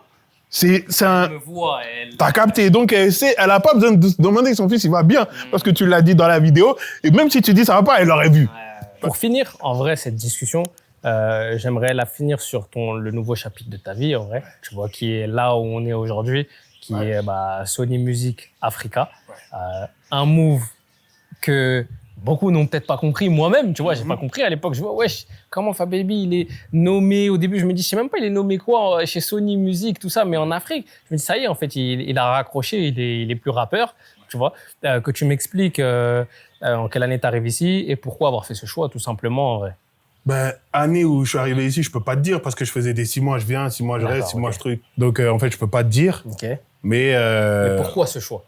c'est un. Elle me voit, elle. T'as capté. Donc, elle a pas besoin de se demander que son fils, il va bien. Parce que tu l'as dit dans la vidéo. Et même si tu dis ça va pas, elle l'aurait vu. Pour finir, en vrai, cette discussion, j'aimerais la finir sur le nouveau chapitre de ta vie, en vrai. Tu vois, qui est là où on est aujourd'hui, qui est Sony Music Africa. Un move que beaucoup n'ont peut-être pas compris. Moi-même, tu vois, j'ai pas compris à l'époque. Je vois, wesh, comment Fababy, il est nommé. Au début, je me dis, je sais même pas, il est nommé quoi chez Sony Music, tout ça, mais en Afrique. Je me dis, ça y est, en fait, il a raccroché, il est plus rappeur, tu vois. Que tu m'expliques en quelle année tu arrives ici et pourquoi avoir fait ce choix, tout simplement, en vrai. Année où je suis arrivé ici, je peux pas te dire parce que je faisais des 6 mois, je viens, 6 mois, je reste, 6 mois, je truc. Donc, en fait, je peux pas te dire. Mais pourquoi ce choix?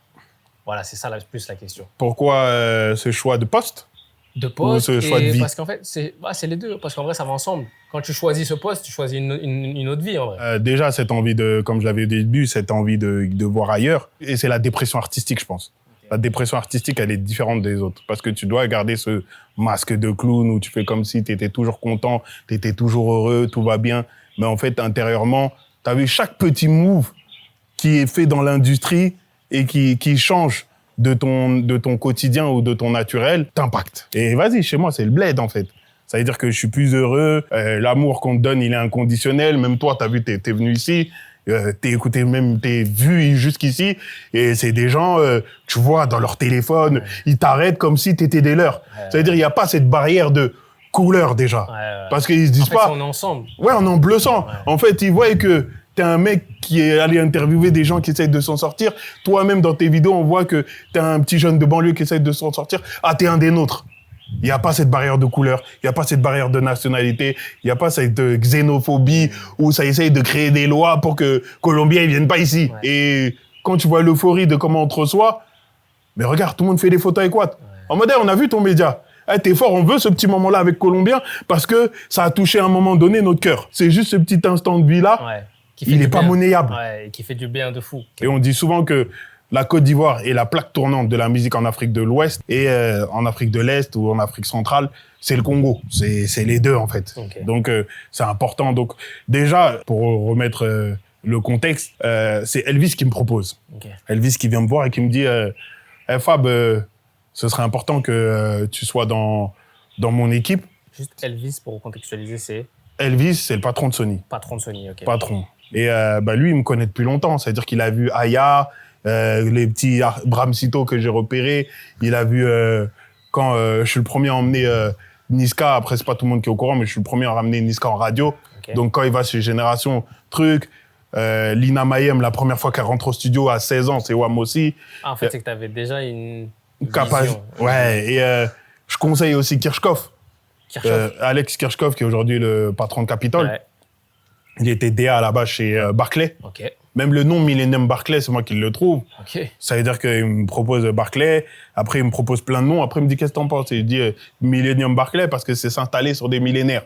Voilà, c'est ça plus la question. Pourquoi ce choix de poste? De poste ou ce choix de vie? Parce qu'en fait, c'est les deux. Parce qu'en vrai, ça va ensemble. Quand tu choisis ce poste, tu choisis une autre vie, en vrai. Déjà, cette envie comme je l'avais dit au début, cette envie de voir ailleurs. Et c'est la dépression artistique, je pense. La dépression artistique, elle est différente des autres. Parce que tu dois garder ce masque de clown où tu fais comme si tu étais toujours content, tu étais toujours heureux, tout va bien. Mais en fait, intérieurement, tu as vu chaque petit move qui est fait dans l'industrie et qui change de ton quotidien ou de ton naturel, t'impacte. Et vas-y, chez moi, c'est le bled, en fait. Ça veut dire que je suis plus heureux, l'amour qu'on te donne, il est inconditionnel. Même toi, t'as vu, t'es venu ici, t'es écouté, même t'es vu jusqu'ici, et c'est des gens, tu vois, dans leur téléphone, ils t'arrêtent comme si t'étais des leurs. Ça veut dire, il n'y a pas cette barrière de couleur, déjà. Parce qu'ils se disent pas... on est ensemble. Ouais, on est en bleu sang. En fait, ils voient que t'es un mec qui est allé interviewer des gens qui essayent de s'en sortir. Toi-même, dans tes vidéos, on voit que t'es un petit jeune de banlieue qui essaye de s'en sortir. Ah, t'es un des nôtres. Il n'y a pas cette barrière de couleur, il n'y a pas cette barrière de nationalité, il n'y a pas cette xénophobie où ça essaye de créer des lois pour que Colombiens ne viennent pas ici. Et quand tu vois l'euphorie de comment on te reçoit, mais regarde, tout le monde fait des photos avec Watt. En mode, on a vu ton média. T'es fort, on veut ce petit moment-là avec Colombiens parce que ça a touché à un moment donné notre cœur. C'est juste ce petit instant de vie-là. Il n'est pas monnayable. Ouais, qui fait du bien de fou. Et on dit souvent que la Côte d'Ivoire est la plaque tournante de la musique en Afrique de l'Ouest et en Afrique de l'Est ou en Afrique centrale, c'est le Congo. C'est les deux, en fait. Donc, c'est important. Donc, déjà, pour remettre le contexte, c'est Elvis qui me propose. Elvis qui vient me voir et qui me dit hey Fab, ce serait important que tu sois dans mon équipe. Juste Elvis, pour contextualiser, c'est... Elvis, c'est le patron de Sony. Patron de Sony, ok. Patron. Et lui, il me connaît depuis longtemps. C'est-à-dire qu'il a vu Aya, les petits Bramsito que j'ai repérés. Il a vu quand je suis le premier à emmener Niska. Après, c'est pas tout le monde qui est au courant, mais je suis le premier à ramener Niska en radio. Donc, quand il va chez Génération Truc, Lina Mayem, la première fois qu'elle rentre au studio à 16 ans, c'est Wam aussi. En fait, c'est que tu avais déjà une vision. Ouais, et je conseille aussi Kirchhoff. Alex Kirchhoff, qui est aujourd'hui le patron de Capitol. Ouais. Il était DA là-bas chez Barclay. Même le nom Millennium Barclay, c'est moi qui le trouve. Ça veut dire qu'il me propose Barclay. Après, il me propose plein de noms. Après, il me dit, qu'est-ce que t'en penses? Et il dit Millennium Barclay parce que c'est s'installer sur des millénaires.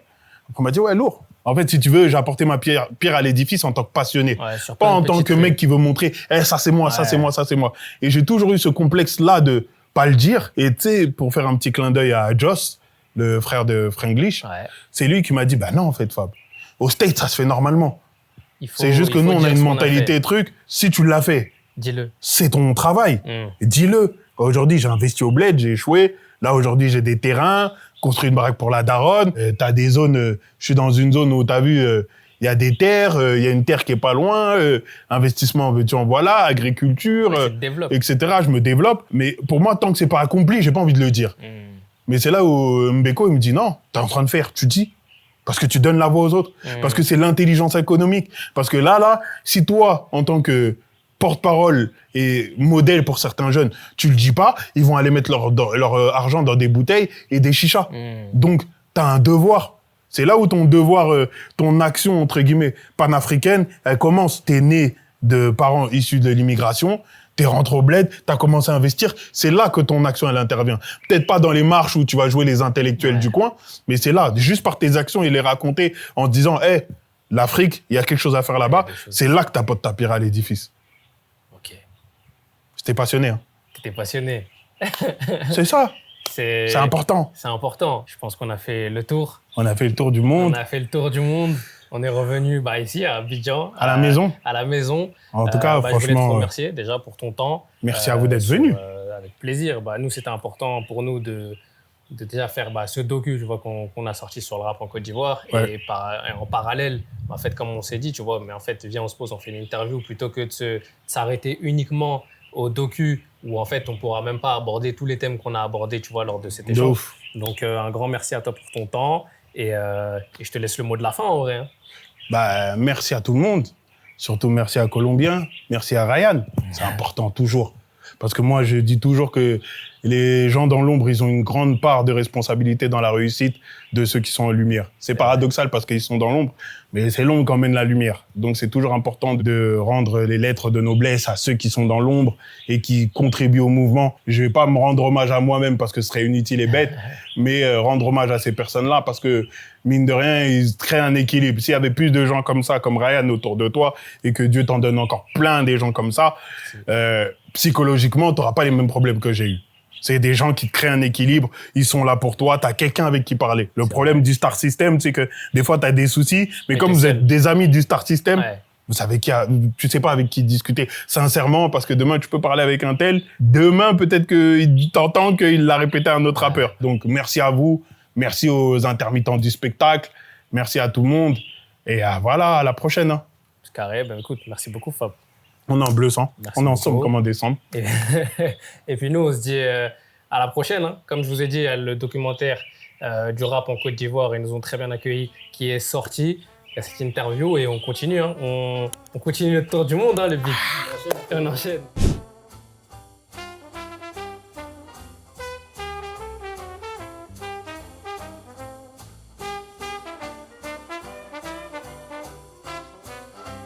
On m'a dit, ouais, lourd. En fait, si tu veux, j'ai apporté ma pierre à l'édifice en tant que passionné. Ouais, sur Pas plein en de tant petites que mec qui veut montrer, ça c'est moi, ça c'est moi, ça c'est moi. Et j'ai toujours eu ce complexe-là de pas le dire. Et tu sais, pour faire un petit clin d'œil à Joss, le frère de Franglish, c'est lui qui m'a dit, bah non, en fait, Fab. Au States, ça se fait normalement. C'est juste que nous, on a une mentalité truc. Si tu l'as fait, dis-le. C'est ton travail. Dis-le. Aujourd'hui, j'ai investi au bled, j'ai échoué. Là, aujourd'hui, j'ai des terrains, construit une baraque pour la daronne. T'as des zones, je suis dans une zone où t'as vu, il y a des terres, il y a une terre qui est pas loin, investissement, tu en voilà, agriculture, etc. Je me développe. Mais pour moi, tant que c'est pas accompli, j'ai pas envie de le dire. Mais c'est là où Mbeko, il me dit non, t'es en train de faire, tu dis. Parce que tu donnes la voix aux autres. Parce que c'est l'intelligence économique. Parce que là, si toi, en tant que porte-parole et modèle pour certains jeunes, tu le dis pas, ils vont aller mettre leur argent dans des bouteilles et des chichas. Donc, t'as un devoir. C'est là où ton devoir, ton action, entre guillemets, panafricaine, elle commence. T'es né de parents issus de l'immigration, t'es rentré au bled, t'as commencé à investir. C'est là que ton action, elle intervient. Peut-être pas dans les marches où tu vas jouer les intellectuels du coin, mais c'est là, juste par tes actions et les raconter en disant, l'Afrique, il y a quelque chose à faire là-bas. C'est là que t'apportes ta pierre à l'édifice. J'étais passionné. Hein. T'étais passionné. C'est ça. C'est important. C'est important. Je pense qu'on a fait le tour. On a fait le tour du monde. On a fait le tour du monde. On est revenu ici, à Abidjan. À la maison. À la maison. En tout cas, franchement... Je voulais te remercier déjà pour ton temps. Merci à vous d'être venu. Avec plaisir. Nous, c'était important pour nous de déjà faire ce docu, qu'on a sorti sur le rap en Côte d'Ivoire. Ouais. Et en parallèle, en fait, comme on s'est dit, mais en fait, viens, on se pose, on fait une interview plutôt que de s'arrêter uniquement au docu où en fait on ne pourra même pas aborder tous les thèmes qu'on a abordés lors de cet échange. Donc un grand merci à toi pour ton temps et je te laisse le mot de la fin en vrai. Merci à tout le monde, surtout merci à Colombien, merci à Ryan, c'est important toujours. Parce que moi je dis toujours que les gens dans l'ombre, ils ont une grande part de responsabilité dans la réussite de ceux qui sont en lumière. C'est paradoxal parce qu'ils sont dans l'ombre, mais c'est l'ombre qui emmène la lumière. Donc c'est toujours important de rendre les lettres de noblesse à ceux qui sont dans l'ombre et qui contribuent au mouvement. Je vais pas me rendre hommage à moi-même parce que ce serait inutile et bête, mais rendre hommage à ces personnes-là parce que, mine de rien, ils créent un équilibre. S'il y avait plus de gens comme ça, comme Ryan autour de toi, et que Dieu t'en donne encore plein des gens comme ça, psychologiquement, t'auras pas les mêmes problèmes que j'ai eu. C'est des gens qui te créent un équilibre, ils sont là pour toi, t'as quelqu'un avec qui parler. Le problème du Star System, c'est que des fois t'as des soucis, mais comme vous êtes des amis du Star System, vous savez tu sais pas avec qui discuter sincèrement, parce que demain tu peux parler avec un tel, demain peut-être qu'il t'entend qu'il l'a répété à un autre rappeur. Donc merci à vous, merci aux intermittents du spectacle, merci à tout le monde, et voilà, à la prochaine. Hein. C'est carré, écoute, merci beaucoup Fab. On est en bleu sang. On est ensemble comme en décembre. Et puis nous, on se dit à la prochaine. Hein. Comme je vous ai dit, il y a le documentaire du rap en Côte d'Ivoire, ils nous ont très bien accueillis, qui est sorti. Il y a cette interview et on continue. Hein. On continue le tour du monde, hein, le beat. On enchaîne.